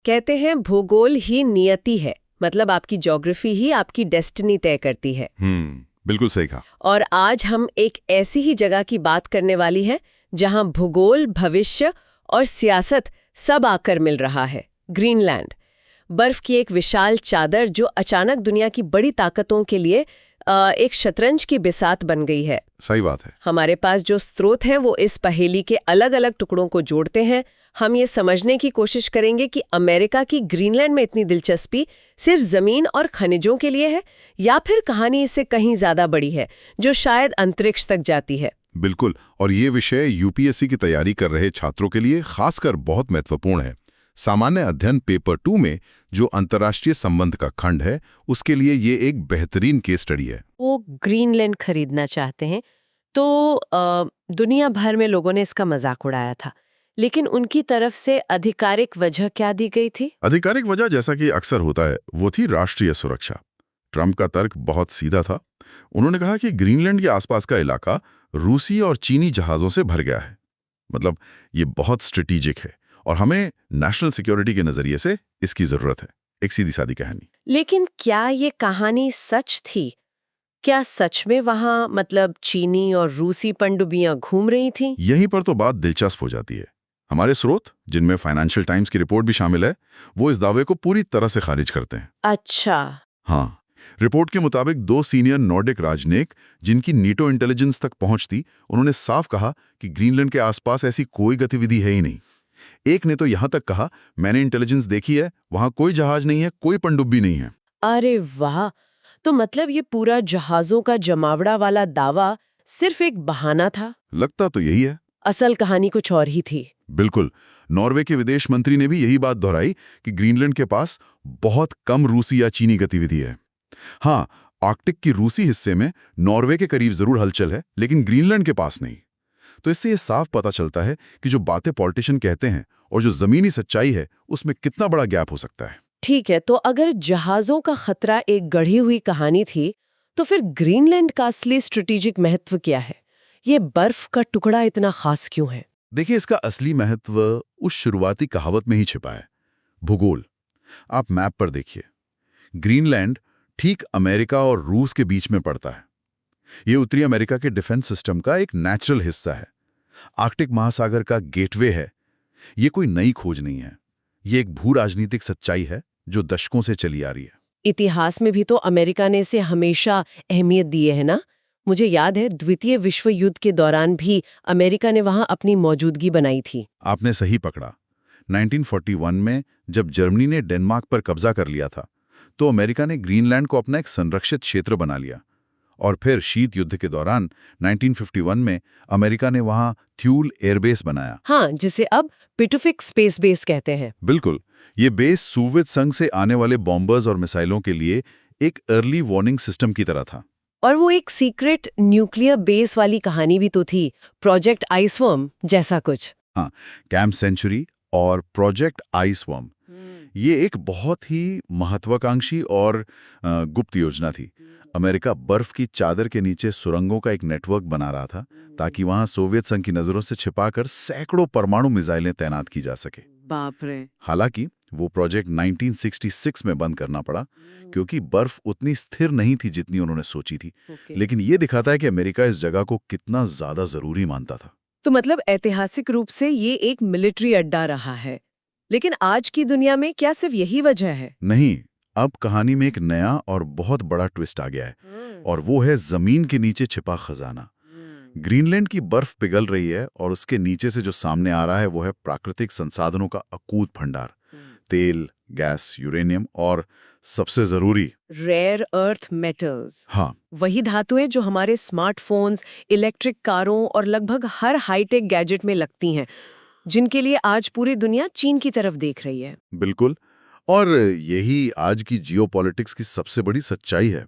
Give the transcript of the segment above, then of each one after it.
कहते हैं भूगोल ही नियति है, मतलब आपकी ज्योग्राफी ही आपकी डेस्टिनी तय करती है। बिल्कुल सही कहा। और आज हम एक ऐसी ही जगह की बात करने वाली है जहां भूगोल, भविष्य और सियासत सब आकर मिल रहा है। ग्रीनलैंड, बर्फ की एक विशाल चादर जो अचानक दुनिया की बड़ी ताकतों के लिए एक शतरंज की बिसात बन गई है। सही बात है। हमारे पास जो स्रोत हैं वो इस पहेली के अलग अलग टुकड़ों को जोड़ते हैं। हम ये समझने की कोशिश करेंगे कि अमेरिका की ग्रीनलैंड में इतनी दिलचस्पी सिर्फ जमीन और खनिजों के लिए है या फिर कहानी इससे कहीं ज्यादा बड़ी है जो शायद अंतरिक्ष तक जाती है। बिल्कुल, और ये विषय यूपीएससी की तैयारी कर रहे छात्रों के लिए खासकर बहुत महत्वपूर्ण है। सामान्य अध्ययन पेपर 2 में जो अंतर्राष्ट्रीय संबंध का खंड है, उसके लिए ये एक बेहतरीन केस स्टडी है। वो ग्रीनलैंड खरीदना चाहते हैं तो दुनिया भर में लोगों ने इसका मजाक उड़ाया था, लेकिन उनकी तरफ से आधिकारिक वजह क्या दी गई थी? आधिकारिक वजह, जैसा कि अक्सर होता है, वो थी राष्ट्रीय सुरक्षा। ट्रंप का तर्क बहुत सीधा था। उन्होंने कहा कि ग्रीनलैंड के आसपास का इलाका रूसी और चीनी जहाजों से भर गया है। मतलब ये बहुत स्ट्रेटेजिक है और हमें नेशनल सिक्योरिटी के नजरिए से इसकी जरूरत है। एक सीधी सादी कहानी। लेकिन क्या ये कहानी सच थी? क्या सच में वहां मतलब चीनी और रूसी पनडुब्बियां घूम रही थीं? यहीं पर तो बात दिलचस्प हो जाती है। हमारे स्रोत, जिनमें फाइनेंशियल टाइम्स की रिपोर्ट भी शामिल है, वो इस दावे को पूरी तरह से खारिज करते हैं। अच्छा। हाँ, रिपोर्ट के मुताबिक 2 सीनियर नॉर्डिक राजनयिक, जिनकी नीटो इंटेलिजेंस तक पहुंच थी, उन्होंने साफ कहा कि ग्रीनलैंड के आसपास ऐसी कोई गतिविधि है ही नहीं। एक ने तो यहां तक कहा, मैंने इंटेलिजेंस देखी है, वहां कोई जहाज नहीं है, कोई पनडुब्बी नहीं है। अरे वाह! तो मतलब ये पूरा जहाजों का जमावड़ा वाला दावा सिर्फ एक बहाना था? लगता तो यही है। असल कहानी कुछ और ही थी। बिल्कुल। नॉर्वे के विदेश मंत्री ने भी यही बात दोहराई कि ग्रीनलैंड के पास बहुत कम रूसी या चीनी गतिविधि है। हाँ, आर्कटिक की रूसी हिस्से में नॉर्वे के करीब जरूर हलचल है, लेकिन ग्रीनलैंड के पास नहीं। तो इससे ये साफ पता चलता है कि जो बातें पॉलिटिशियन कहते हैं और जो जमीनी सच्चाई है, उसमें कितना बड़ा गैप हो सकता है। ठीक है, तो अगर जहाजों का खतरा एक गढ़ी हुई कहानी थी, तो फिर ग्रीनलैंड का असली स्ट्रेटेजिक महत्व क्या है? ये बर्फ का टुकड़ा इतना खास क्यों है? देखिए, इसका असली महत्व उस शुरुआती कहावत में ही छिपा है, भूगोल। आप मैप पर देखिए, ग्रीनलैंड ठीक अमेरिका और रूस के बीच में पड़ता है। ये उत्तरी अमेरिका के डिफेंस सिस्टम का एक नेचुरल हिस्सा है, आर्कटिक महासागर का गेटवे है। ये कोई नई खोज नहीं है, ये एक भू राजनीतिक सच्चाई है जो दशकों से चली आ रही है। इतिहास में भी तो अमेरिका ने इसे हमेशा अहमियत दी है ना? मुझे याद है द्वितीय विश्व युद्ध के दौरान भी अमेरिका ने वहां अपनी मौजूदगी बनाई थी। आपने सही पकड़ा। 1941 में जब जर्मनी ने डेनमार्क पर कब्जा कर लिया था, तो अमेरिका ने ग्रीनलैंड को अपना एक संरक्षित क्षेत्र बना लिया। और फिर शीत युद्ध के दौरान 1951 में अमेरिका ने वहां थ्यूल एयरबेस बनाया। हाँ, जिसे अब पिटुफिक स्पेस बेस कहते हैं। बिल्कुल। ये बेस सोवियत संघ से आने वाले बॉम्बर्स और मिसाइलों के लिए एक अर्ली वार्निंग सिस्टम की तरह था। और वो एक सीक्रेट न्यूक्लियर बेस वाली कहानी भी तो थी, प्रोजेक्ट आइसवर्म जैसा कुछ। हाँ, कैंप सेंचुरी और प्रोजेक्ट आइसवर्म, ये एक बहुत ही महत्वाकांक्षी और गुप्त योजना थी। अमेरिका बर्फ की चादर के नीचे सुरंगों का एक नेटवर्क बना रहा था, ताकि वहां सोवियत संघ की नजरों से छिपाकर सैकड़ों परमाणु मिसाइलें तैनात की जा सके। बाप रे। हालांकि वो प्रोजेक्ट 1966 में बंद करना पड़ा, क्योंकि बर्फ उतनी स्थिर नहीं थी जितनी उन्होंने सोची थी। लेकिन ये दिखाता है कि अमेरिका इस जगह को कितना ज्यादा जरूरी मानता था। तो मतलब ऐतिहासिक रूप से ये एक मिलिट्री अड्डा रहा है, लेकिन आज की दुनिया में क्या सिर्फ यही वजह है? नहीं, अब कहानी में एक नया और बहुत बड़ा ट्विस्ट आ गया है, और वो है जमीन के नीचे छिपा खजाना। ग्रीनलैंड की बर्फ पिघल रही है और उसके नीचे से जो सामने आ रहा है वो है प्राकृतिक संसाधनों का अकूत भंडार। तेल, गैस, यूरेनियम और सबसे जरूरी रेयर अर्थ मेटल्स। हाँ, वही धातुएं जो हमारे स्मार्टफोन्स, इलेक्ट्रिक कारों और लगभग हर हाईटेक गैजेट में लगती हैं, जिनके लिए आज पूरी दुनिया चीन की तरफ देख रही है। बिल्कुल। और यही आज की जियोपॉलिटिक्स की सबसे बड़ी सच्चाई है।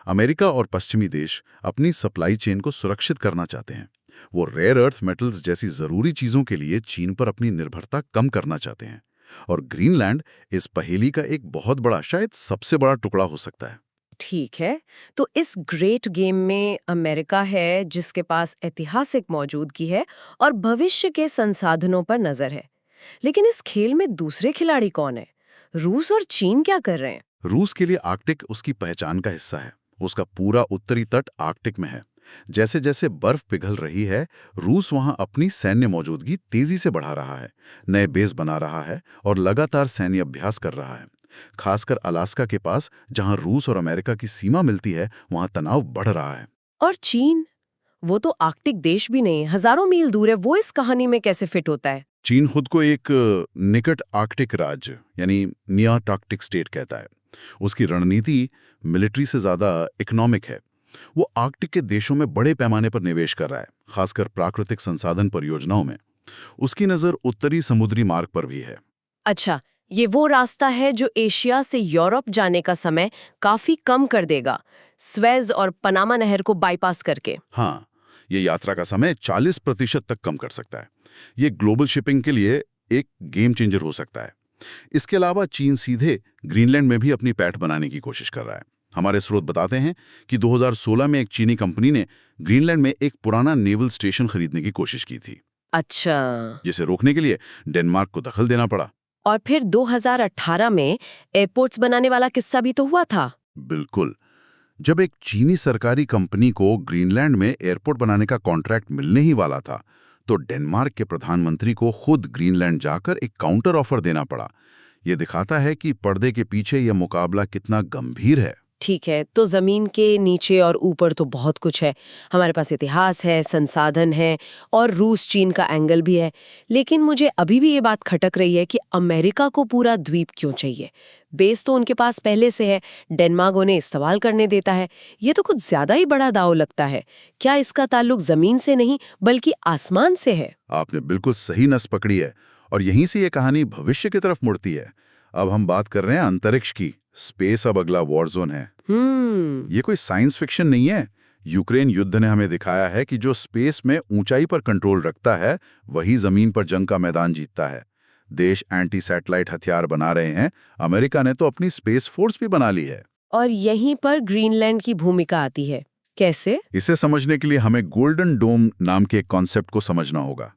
अमेरिका और पश्चिमी देश अपनी सप्लाई चेन को सुरक्षित करना चाहते हैं। वो रेयर अर्थ मेटल्स जैसी जरूरी चीजों के लिए चीन पर अपनी निर्भरता कम करना चाहते हैं। और ग्रीनलैंड इस पहेली का एक बहुत बड़ा, शायद सबसे बड़ा टुकड़ा हो सकता है। ठीक है, तो इस ग्रेट गेम में अमेरिका है जिसके पास ऐतिहासिक मौजूदगी है और भविष्य के संसाधनों पर नजर है। लेकिन इस खेल में दूसरे खिलाड़ी कौन है? रूस और चीन क्या कर रहे हैं? रूस के लिए आर्कटिक उसकी पहचान का हिस्सा है। उसका पूरा उत्तरी तट आर्कटिक में है। जैसे जैसे बर्फ पिघल रही है, रूस वहां अपनी सैन्य मौजूदगी तेजी से बढ़ा रहा है, नए बेस बना रहा है और लगातार सैन्य अभ्यास कर रहा है। खासकर अलास्का के पास, जहां रूस और अमेरिका की सीमा मिलती है, वहां तनाव बढ़ रहा है। और चीन, वो तो आर्कटिक देश भी नहीं, हजारों मील दूर है, वो इस कहानी में कैसे फिट होता है? चीन खुद को एक निकट आर्कटिक राज्य यानी नियर आर्कटिक स्टेट कहता है। उसकी रणनीति मिलिट्री से ज्यादा इकोनॉमिक है। वो आर्कटिक के देशों में बड़े पैमाने पर निवेश कर रहा है, खासकर प्राकृतिक संसाधन परियोजनाओं में। उसकी नजर उत्तरी समुद्री मार्ग पर भी है। अच्छा, ये वो रास्ता है जो एशिया से यूरोप जाने का समय काफी कम कर देगा, स्वेज और पनामा नहर को बाईपास करके। हाँ, ये यात्रा का समय 40% तक कम कर सकता है। ये ग्लोबल शिपिंग के लिए एक गेम चेंजर हो सकता है। इसके अलावा चीन सीधे ग्रीनलैंड में भी अपनी पैठ बनाने की कोशिश कर रहा है। हमारे स्रोत बताते हैं कि 2016 में एक चीनी कंपनी ने ग्रीनलैंड में एक पुराना नेवल स्टेशन खरीदने की कोशिश की थी। अच्छा। जिसे रोकने के लिए डेनमार्क को दखल देना पड़ा। और फिर 2018 में एयरपोर्ट्स बनाने वाला किस्सा भी तो हुआ था। बिल्कुल। जब एक चीनी सरकारी कंपनी को ग्रीनलैंड में एयरपोर्ट बनाने का कॉन्ट्रैक्ट मिलने ही वाला था, तो डेनमार्क के प्रधानमंत्री को खुद ग्रीनलैंड जाकर एक काउंटर ऑफर देना पड़ा। ये दिखाता है कि पर्दे के पीछे यह मुकाबला कितना गंभीर है। ठीक है, तो जमीन के नीचे और ऊपर तो बहुत कुछ है। हमारे पास इतिहास है, संसाधन है और रूस चीन का एंगल भी है। लेकिन मुझे अभी भी ये बात खटक रही है कि अमेरिका को पूरा द्वीप क्यों चाहिए? बेस तो उनके पास पहले से है, डेनमार्क उन्हें इस्तेमाल करने देता है। ये तो कुछ ज्यादा ही बड़ा दांव लगता है। क्या इसका ताल्लुक जमीन से नहीं बल्कि आसमान से है? आपने बिल्कुल सही नस पकड़ी है और यहीं से ये कहानी भविष्य की तरफ मुड़ती है। अब हम बात कर रहे हैं अंतरिक्ष की। स्पेस अब अगला वॉर जोन है। ये कोई साइंस फिक्शन नहीं है। यूक्रेन युद्ध ने हमें दिखाया है कि जो स्पेस में ऊंचाई पर कंट्रोल रखता है, वही जमीन पर जंग का मैदान जीतता है। देश एंटी सैटेलाइट हथियार बना रहे हैं। अमेरिका ने तो अपनी स्पेस फोर्स भी बना ली है। और यहीं पर ग्रीनलैंड की भूमिका आती है। कैसे? इसे समझने के लिए हमें गोल्डन डोम नाम के एक कॉन्सेप्ट को समझना होगा।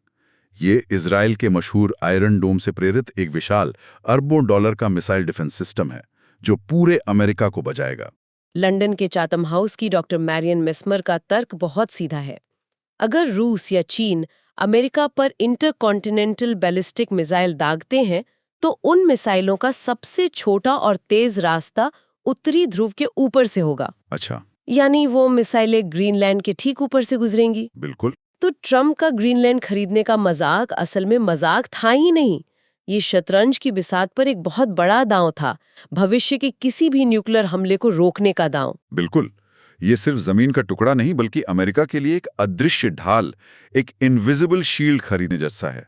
ये इजराइल के मशहूर आयरन डोम से प्रेरित एक विशाल अरबों डॉलर का मिसाइल डिफेंस सिस्टम है, जो पूरे अमेरिका को बचाएगा। लंदन के चाथम हाउस की डॉक्टर मैरियन मेस्मर का तर्क बहुत सीधा है। अगर रूस या चीन अमेरिका पर इंटरकॉन्टिनेंटल बैलिस्टिक मिसाइल दागते हैं, तो उन मिसाइलों का सबसे छोटा और तेज रास्ता उत्तरी ध्रुव के ऊपर से होगा। अच्छा। यानी वो मिसाइलें ग्रीनलैंड के ठीक ऊपर से गुजरेंगी। बिल्कुल। तो ट्रम्प का ग्रीनलैंड खरीदने का मजाक असल में मजाक था ही नहीं। ये शतरंज की बिसात पर एक बहुत बड़ा दांव था, भविष्य के किसी भी न्यूक्लियर हमले को रोकने का दांव। बिल्कुल। ये सिर्फ जमीन का टुकड़ा नहीं, बल्कि अमेरिका के लिए एक अदृश्य ढाल, एक इनविजिबल शील्ड खरीदने जैसा है।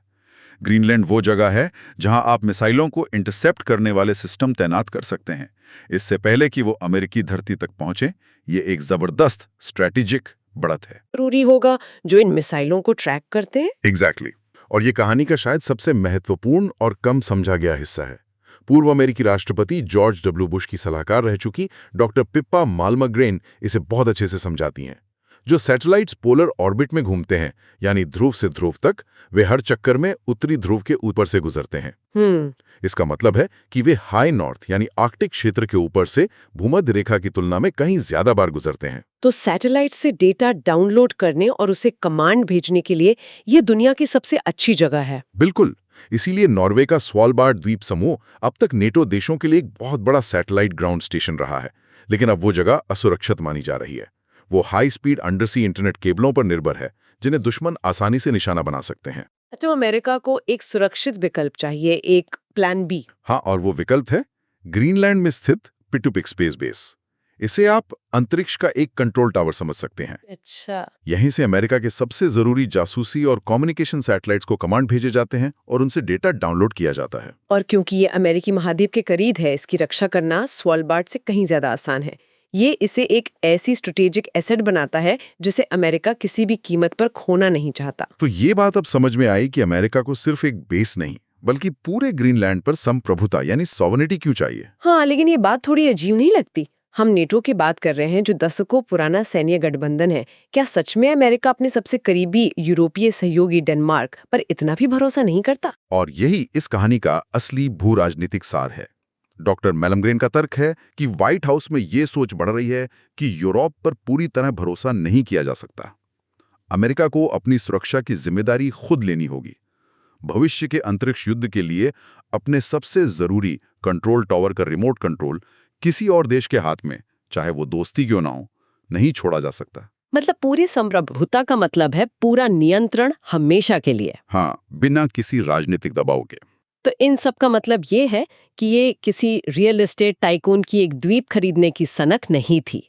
ग्रीनलैंड वो जगह है जहां आप मिसाइलों को इंटरसेप्ट करने वाले सिस्टम तैनात कर सकते हैं, इससे पहले कि वो अमेरिकी धरती तक पहुंचे। ये एक जबरदस्त स्ट्रेटेजिक बढ़त है। जरूरी होगा जो इन मिसाइलों को ट्रैक करते हैं। एग्जैक्टली। और ये कहानी का शायद सबसे महत्वपूर्ण और कम समझा गया हिस्सा है। पूर्व अमेरिकी राष्ट्रपति जॉर्ज डब्ल्यू बुश की सलाहकार रह चुकी डॉक्टर पिप्पा माल्मग्रेन इसे बहुत अच्छे से समझाती हैं। जो सैटेलाइट्स पोलर ऑर्बिट में घूमते हैं, यानी ध्रुव से ध्रुव तक, वे हर चक्कर में उत्तरी ध्रुव के ऊपर से गुजरते हैं। इसका मतलब है कि वे हाई नॉर्थ यानी आर्कटिक क्षेत्र के ऊपर से भूमध्य रेखा की तुलना में कहीं ज्यादा बार गुजरते हैं। तो सैटेलाइट से डेटा डाउनलोड करने और उसे कमांड भेजने के लिए ये दुनिया की सबसे अच्छी जगह है। बिल्कुल। इसीलिए नॉर्वे का स्वालबार्ड द्वीप समूह अब तक नेटो देशों के लिए एक बहुत बड़ा सैटेलाइट ग्राउंड स्टेशन रहा है, लेकिन अब वो जगह असुरक्षित मानी जा रही है। वो हाई स्पीड अंडरसी इंटरनेट केबलों पर निर्भर है, जिन्हें दुश्मन आसानी से निशाना बना सकते हैं। तो अमेरिका को एक सुरक्षित विकल्प चाहिए, एक प्लान बी। हाँ, और वो विकल्प है ग्रीनलैंड में स्थित पिटुपिक स्पेस बेस। इसे आप अंतरिक्ष का एक कंट्रोल टावर समझ सकते हैं। अच्छा। यहीं से अमेरिका के सबसे जरूरी जासूसी और कम्युनिकेशन सैटेलाइट्स को कमांड भेजे जाते हैं और उनसे डेटा डाउनलोड किया जाता है। और क्योंकि ये अमेरिकी महाद्वीप के करीब है, इसकी रक्षा करना स्वालबार्ड से कहीं ज्यादा आसान है। ये इसे एक ऐसी स्ट्रेटेजिक एसेट बनाता है जिसे अमेरिका किसी भी कीमत पर खोना नहीं चाहता। तो ये बात अब समझ में आई कि अमेरिका को सिर्फ एक बेस नहीं, बल्कि पूरे ग्रीनलैंड पर संप्रभुता यानी सॉवरेनिटी क्यों चाहिए। हाँ, लेकिन ये बात थोड़ी अजीब नहीं लगती? हम नेटो की बात कर रहे हैं, जो दशकों पुराना सैन्य गठबंधन है। क्या सच में अमेरिका अपने सबसे करीबी यूरोपीय सहयोगी डेनमार्क पर इतना भी भरोसा नहीं करता? और यही इस कहानी का असली भू राजनीतिक सार है। डॉक्टर मैलमग्रेन का तर्क है कि व्हाइट हाउस में ये सोच बढ़ रही है कि यूरोप पर पूरी तरह भरोसा नहीं किया जा सकता। अमेरिका को अपनी सुरक्षा की जिम्मेदारी खुद लेनी होगी। भविष्य के अंतरिक्ष युद्ध के लिए अपने सबसे जरूरी कंट्रोल टावर का रिमोट कंट्रोल किसी और देश के हाथ में, चाहे वो दोस्ती क्यों ना हो, नहीं छोड़ा जा सकता। मतलब पूरी संप्रभुता का मतलब है पूरा नियंत्रण हमेशा के लिए। हाँ, बिना किसी राजनीतिक दबाव के। तो इन सब का मतलब ये है कि ये किसी रियल एस्टेट टाइकून की एक द्वीप खरीदने की सनक नहीं थी।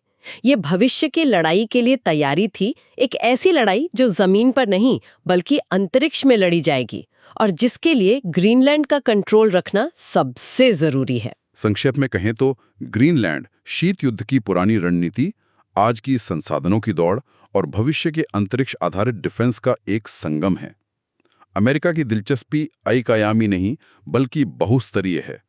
ये भविष्य की लड़ाई के लिए तैयारी थी, एक ऐसी लड़ाई जो जमीन पर नहीं बल्कि अंतरिक्ष में लड़ी जाएगी और जिसके लिए ग्रीनलैंड का कंट्रोल रखना सबसे जरूरी है। संक्षेप में कहें तो ग्रीनलैंड शीत युद्ध की पुरानी रणनीति, आज की संसाधनों की दौड़ और भविष्य के अंतरिक्ष आधारित डिफेंस का एक संगम है। अमेरिका की दिलचस्पी अकायामी नहीं बल्कि बहुस्तरीय है।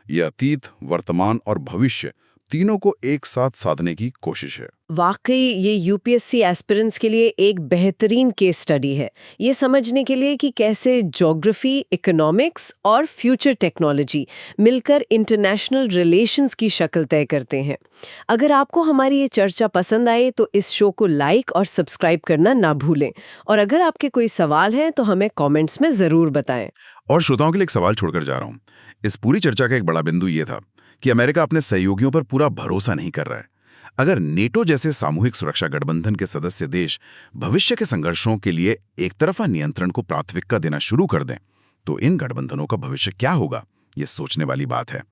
यह अतीत, वर्तमान और भविष्य तीनों को एक साथ साधने की कोशिश है। वाकई ये यूपीएससी एस्पिरेंट्स के लिए एक बेहतरीन केस स्टडी है, ये समझने के लिए कि कैसे ज्योग्राफी, इकोनॉमिक्स और फ्यूचर टेक्नोलॉजी मिलकर इंटरनेशनल रिलेशंस की शक्ल तय करते हैं। अगर आपको हमारी ये चर्चा पसंद आए तो इस शो को लाइक और सब्सक्राइब करना ना भूलें, और अगर आपके कोई सवाल हैं तो हमें कमेंट्स में ज़रूर बताएं। और श्रोताओं के लिए एक सवाल छोड़कर जा रहा हूँ। इस पूरी चर्चा का एक बड़ा बिंदु ये था कि अमेरिका अपने सहयोगियों पर पूरा भरोसा नहीं कर रहा है। अगर नेटो जैसे सामूहिक सुरक्षा गठबंधन के सदस्य देश भविष्य के संघर्षों के लिए एक तरफा नियंत्रण को प्राथमिकता देना शुरू कर दें, तो इन गठबंधनों का भविष्य क्या होगा, ये सोचने वाली बात है।